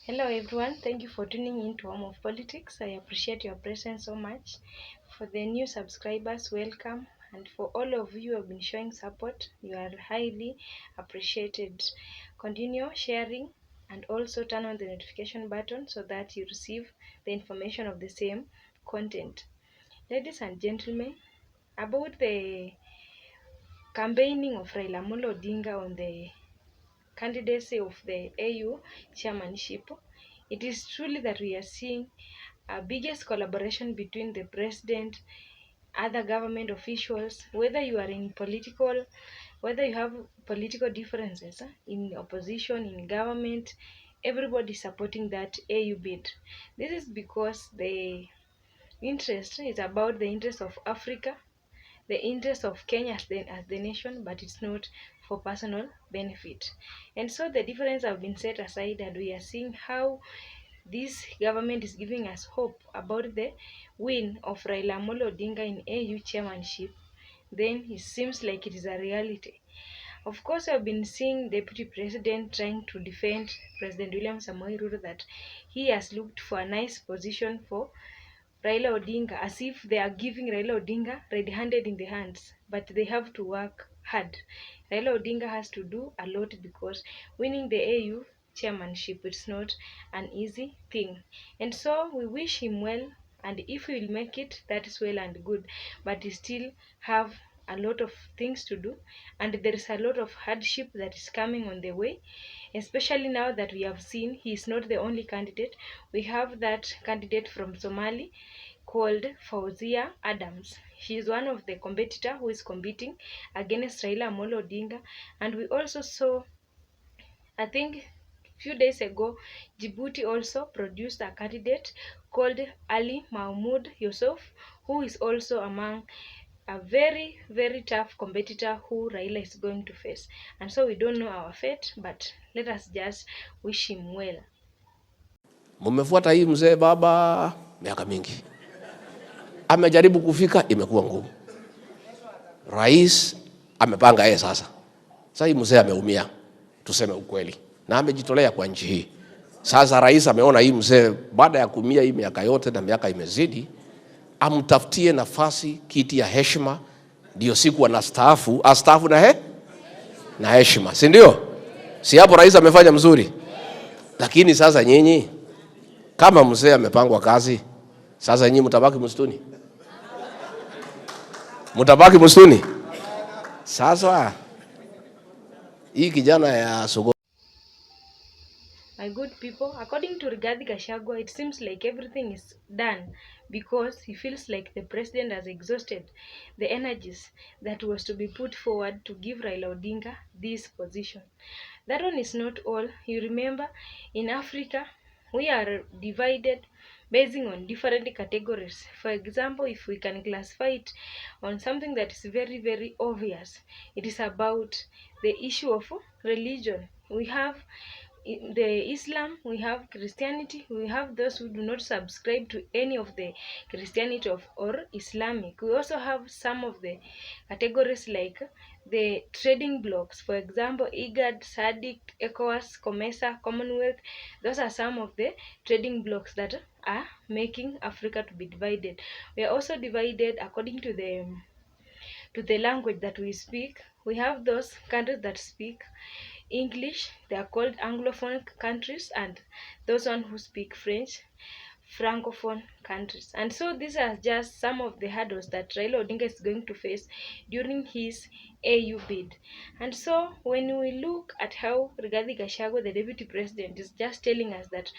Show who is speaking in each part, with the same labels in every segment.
Speaker 1: Hello everyone, thank you for tuning in to Home of Politics. I appreciate your presence so much. For the new subscribers, welcome. And for all of you who have been showing support, you are highly appreciated. Continue sharing and also turn on the notification button so that you receive the information of the same content. Ladies and gentlemen, about the campaigning of Raila Odinga on the candidacy of the AU chairmanship, it is truly that we are seeing a biggest collaboration between the president, other government officials, whether you are whether you have political differences in opposition, in government, everybody supporting that AU bid. This is because the interest is about the interest of Africa, the interest of Kenya as the nation, but it's not for personal benefit. And so the difference have been set aside, and we are seeing how this government is giving us hope about the win of Raila Odinga in AU chairmanship. Then it seems like it is a reality. Of course, I've been seeing Deputy President trying to defend President William Samoei Ruto that he has looked for a nice position for Raila Odinga, as if they are giving Raila Odinga red-handed in the hands, but they have to work hard. Raila Odinga has to do a lot because winning the AU chairmanship is not an easy thing. And so we wish him well, and if he will make it, that is well and good. But he still have a lot of things to do, and there is a lot of hardship that is coming on the way, especially now that we have seen he is not the only candidate. We have that candidate from Somali called Fauzia Adams. She is one of the competitor who is competing against Raila Amolo Odinga. And we also saw, I think, few days ago, Djibouti also produced a candidate called Ali Mahmoud Yusuf, who is also among a very, very tough competitor who Raila is going to face. And so we don't know our fate, but let us just wish him well.
Speaker 2: Mumefuata hii mzee baba miaka mingi, amejaribu kufika, imekuwa ngumu. Rais amepanga yeye sasa. Sasa hii mzee ameumia, tuseme ukweli, na amejitolea kwa nchi hii. Sasa rais ameona hii mzee baada ya kumia hii miaka yote na miaka imezidi, amtafutie nafasi, kiti ya heshima, ndio siku anastaafu, astaafu na heshima, si ndio? Si hapo rais amefanya mzuri? Lakini sasa nyinyi kama mzee amepangwa kazi, sasa nyinyi mtabaki msituni? Mtabaki msituni? Sasa hii kijana ya Sogo.
Speaker 1: My good people, according to Rigathi Gachagua, it seems like everything is done because he feels like the president has exhausted the energies that was to be put forward to give Raila Odinga this position. That one is not all. You remember, in Africa, we are divided basing on different categories. For example, if we can classify it on something that is very, very obvious, it is about the issue of religion. We have the Islam, we have Christianity, we have those who do not subscribe to any of the Christianity or Islamic. We also have some of the categories like the trading blocks, for example, IGAD, SADC, ECOWAS, COMESA, Commonwealth. Those are some of the trading blocks that are making Africa to be divided. We are also divided according to the language that we speak. We have those countries that speak English, they are called Anglophone countries, and those one who speak French, Francophone countries. And so these are just some of the hurdles that Raila Odinga is going to face during his AU bid. And so when we look at how Rigathi Gachagua, the deputy president, is just telling us that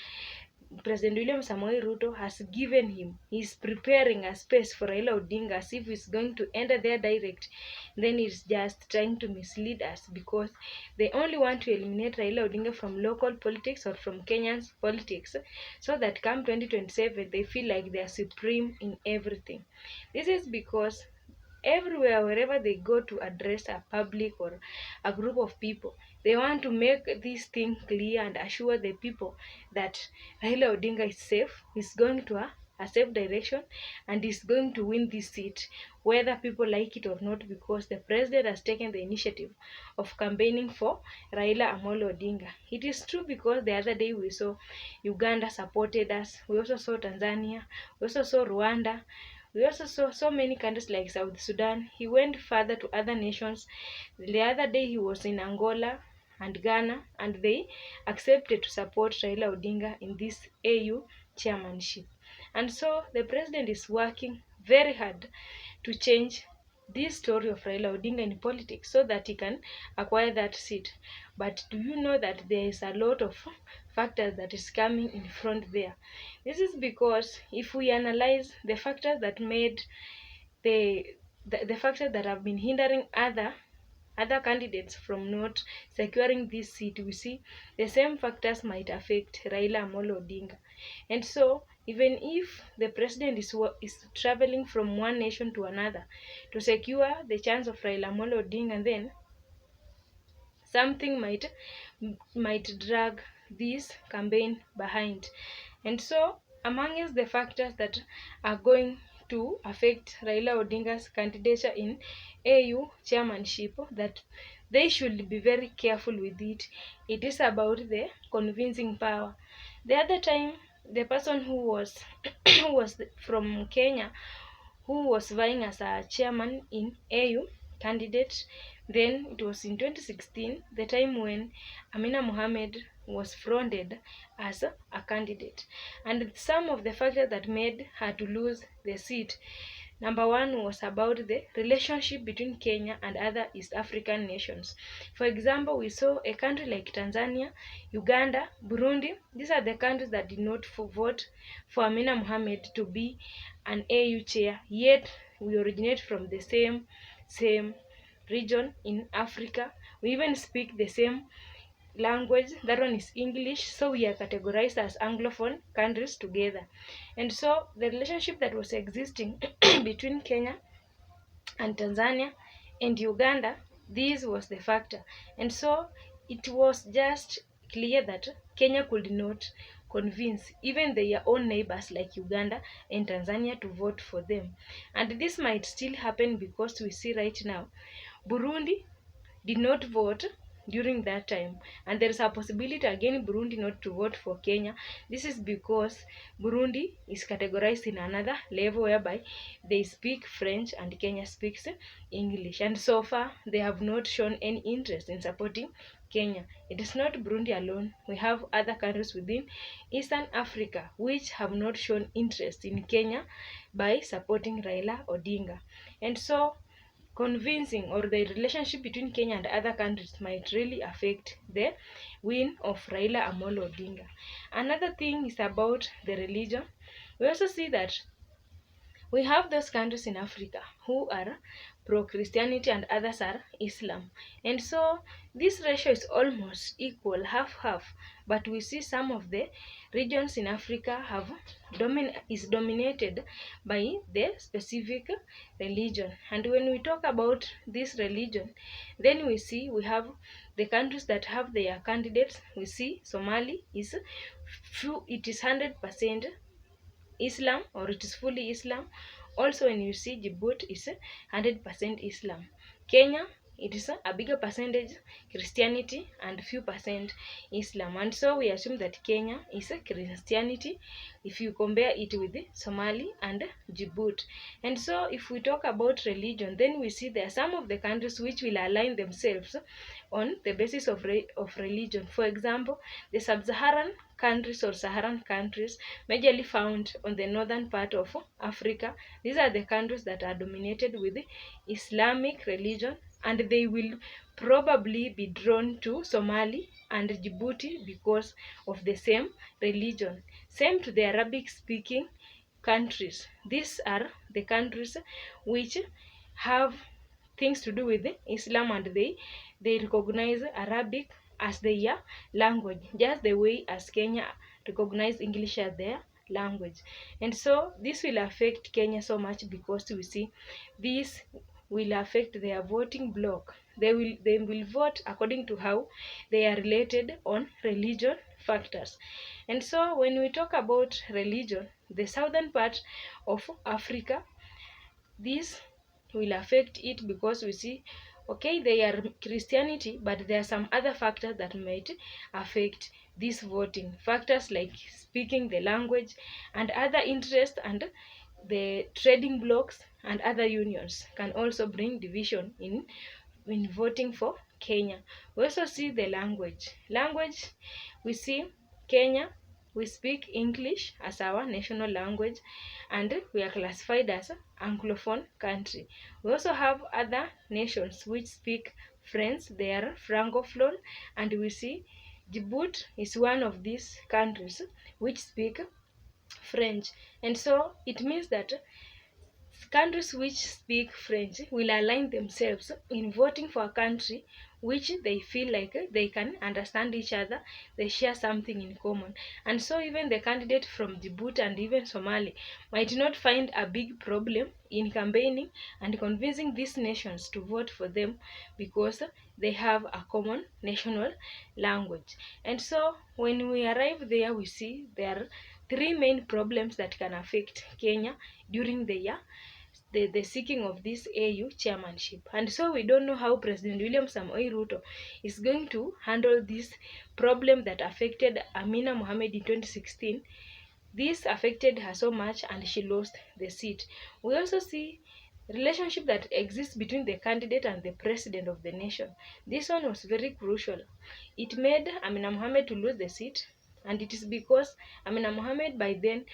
Speaker 1: President William Samoei Ruto has given him, he's preparing a space for Raila Odinga as if he's going to enter there direct, then he's just trying to mislead us because they only want to eliminate Raila Odinga from local politics or from Kenyan's politics so that come 2027 they feel like they are supreme in everything. This is because everywhere, wherever they go to address a public or a group of people, they want to make this thing clear and assure the people that Raila Odinga is safe, is going to a safe direction, and is going to win this seat whether people like it or not, because the president has taken the initiative of campaigning for Raila Amolo Odinga. It is true, because the other day we saw Uganda supported us, we also saw Tanzania, we also saw Rwanda, we also saw so many countries like South Sudan. He went further to other nations. The other day he was in Angola and Ghana, and they accepted to support Raila Odinga in this AU chairmanship. And so the president is working very hard to change this story of Raila Odinga in politics so that he can acquire that seat. But do you know that there is a lot of factors that is coming in front there? This is because if we analyze the factors that made the the factors that have been hindering other candidates from not securing this seat, we see the same factors might affect Raila Amolo Odinga. And so, even if the president is traveling from one nation to another to secure the chance of Raila Amolo Odinga, then something might drag this campaign behind. And so, amongst the factors that are going to affect Raila Odinga's candidature in AU chairmanship, that they should be very careful with it, it is about the convincing power. The other time, the person who was who was from Kenya, who was vying as a chairman in AU candidate. Then it was in 2016, the time when Amina Mohamed was fronted as a candidate. And some of the factors that made her to lose the seat, number one was about the relationship between Kenya and other East African nations. For example, we saw a country like Tanzania, Uganda, Burundi. These are the countries that did not vote for Amina Mohamed to be an AU chair, yet we originate from the same region in Africa. We even speak the same language, that one is English, so we are categorized as Anglophone countries together. And so the relationship that was existing between Kenya and Tanzania and Uganda, this was the factor. And so it was just clear that Kenya could not convince even their own neighbors like Uganda and Tanzania to vote for them. And this might still happen, because we see right now Burundi did not vote during that time, and there is a possibility again Burundi not to vote for Kenya. This is because Burundi is categorized in another level whereby they speak French and Kenya speaks English, and so far they have not shown any interest in supporting Kenya. It is not Burundi alone. We have other countries within Eastern Africa which have not shown interest in Kenya by supporting Raila Odinga. And so convincing, or the relationship between Kenya and other countries, might really affect the win of Raila Amolo Odinga. Another thing is about the religion. We also see that we have those countries in Africa who are pro Christianity and others are Islam. And so this ratio is almost equal, half half. But we see some of the regions in Africa is dominated by the specific religion. And when we talk about this religion, then we have the countries that have their candidates. We see Somali it is 100% Islam, or it is fully Islam. Also, when you see Djibouti is 100% Islam. Kenya, it is a bigger percentage Christianity and few percent Islam. And so we assume that Kenya is a Christianity if you compare it with Somali and Djibouti. And so if we talk about religion, then we see there are some of the countries which will align themselves on the basis of religion. For example, the sub-Saharan countries or Saharan countries majorly found on the northern part of Africa. These are the countries that are dominated with Islamic religion, and they will probably be drawn to Somali and Djibouti because of the same religion. Same to the Arabic speaking countries. These are the countries which have things to do with Islam, and they recognize Arabic as their language, just the way as Kenya recognize English as their language. And so this will affect Kenya so much, because we see this will affect their voting bloc. They will vote according to how they are related on religion factors. And so when we talk about religion, the southern part of Africa, this will affect it, because we see, okay, they are Christianity, but there are some other factors that might affect this voting. Factors like speaking the language and other interests, and the trading blocks and other unions can also bring division in voting for Kenya. We also see the language. Language, we see Kenya, we speak English as our national language, and we are classified as an Anglophone country. We also have other nations which speak French, they are Francophone, and we see Djibouti is one of these countries which speak French. And so it means that countries which speak French will align themselves in voting for a country which they feel like they can understand each other, they share something in common. And so even the candidate from Djibouti and even Somali might not find a big problem in campaigning and convincing these nations to vote for them, because they have a common national language. And so when we arrive there, we see there are three main problems that can affect Kenya during the year, the seeking of this AU chairmanship. And so we don't know how President William Samoei Ruto is going to handle this problem that affected Amina Mohamed in 2016. This affected her so much and she lost the seat. We also see relationship that exists between the candidate and the president of the nation. This one was very crucial. It made Amina Mohamed to lose the seat, and it is because Amina Mohamed by then,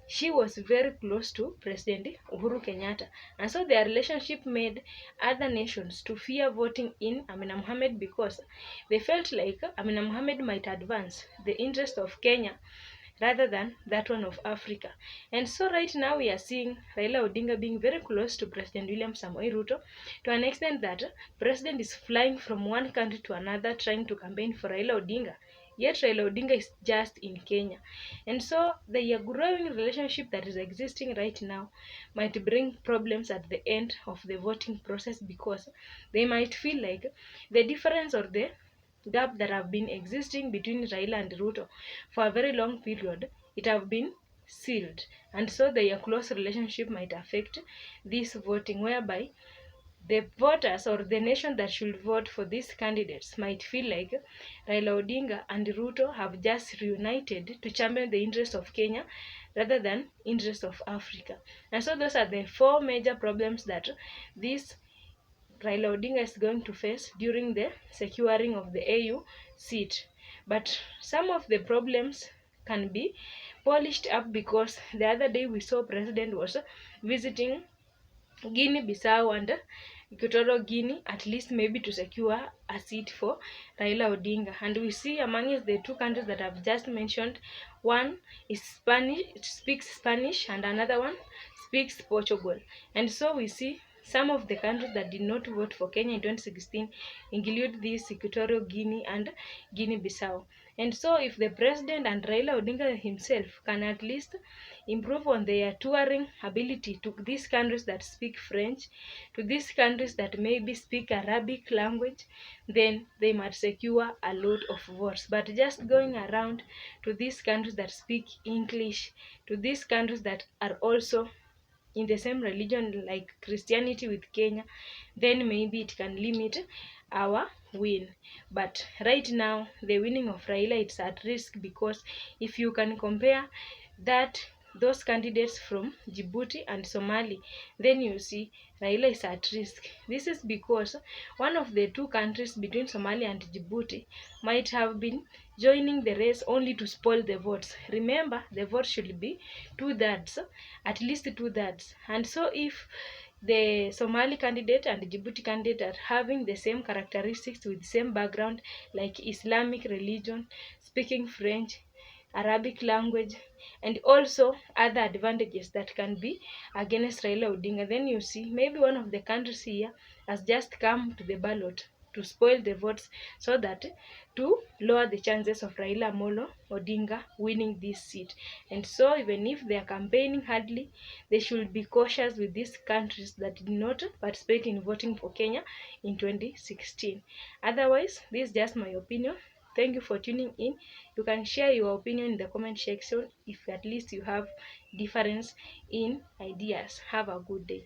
Speaker 1: she was very close to President Uhuru Kenyatta, and so their relationship made other nations to fear voting in Amina Mohamed, because they felt like Amina Mohamed might advance the interest of Kenya rather than that one of Africa. And so right now we are seeing Raila Odinga being very close to President William Samoei Ruto, to an extent that President is flying from one country to another trying to campaign for Raila Odinga. Yet Raila Odinga is just in Kenya. And so the growing relationship that is existing right now might bring problems at the end of the voting process, because they might feel like the difference or the gap that have been existing between Raila and Ruto for a very long period, it have been sealed. And so their close relationship might affect this voting, whereby the voters or the nation that should vote for these candidates might feel like Raila Odinga and Ruto have just reunited to champion the interests of Kenya rather than interests of Africa. And so those are the four major problems that this Raila Odinga is going to face during the securing of the AU seat. But some of the problems can be polished up, because the other day we saw President was visiting Guinea-Bissau and Equatorial Guinea, at least maybe to secure a seat for Raila Odinga. And we see among the two countries that I've just mentioned, one is Spanish, speaks Spanish, and another one speaks Portugal. And so we see some of the countries that did not vote for Kenya in 2016 include this Equatorial Guinea and Guinea-Bissau. And so if the president and Raila Odinga himself can at least improve on their touring ability to these countries that speak French, to these countries that maybe speak Arabic language, then they might secure a lot of votes. But just going around to these countries that speak English, to these countries that are also in the same religion like Christianity with Kenya, then maybe it can limit our win. But right now, the winning of Raila, it's at risk, because if you can compare that those candidates from Djibouti and Somali, then you see Raila is at risk. This is because one of the two countries between Somalia and Djibouti might have been joining the race only to spoil the votes. Remember, the vote should be two-thirds, at least two-thirds. And so if the Somali candidate and the Djibouti candidate are having the same characteristics with same background, like Islamic religion, speaking French, Arabic language, and also other advantages that can be against Raila Odinga, then you see maybe one of the countries here has just come to the ballot to spoil the votes, so that to lower the chances of Raila Amolo Odinga winning this seat. And so even if they are campaigning hardly, they should be cautious with these countries that did not participate in voting for Kenya in 2016. Otherwise, this is just my opinion. Thank you for tuning in. You can share your opinion in the comment section if at least you have difference in ideas. Have a good day.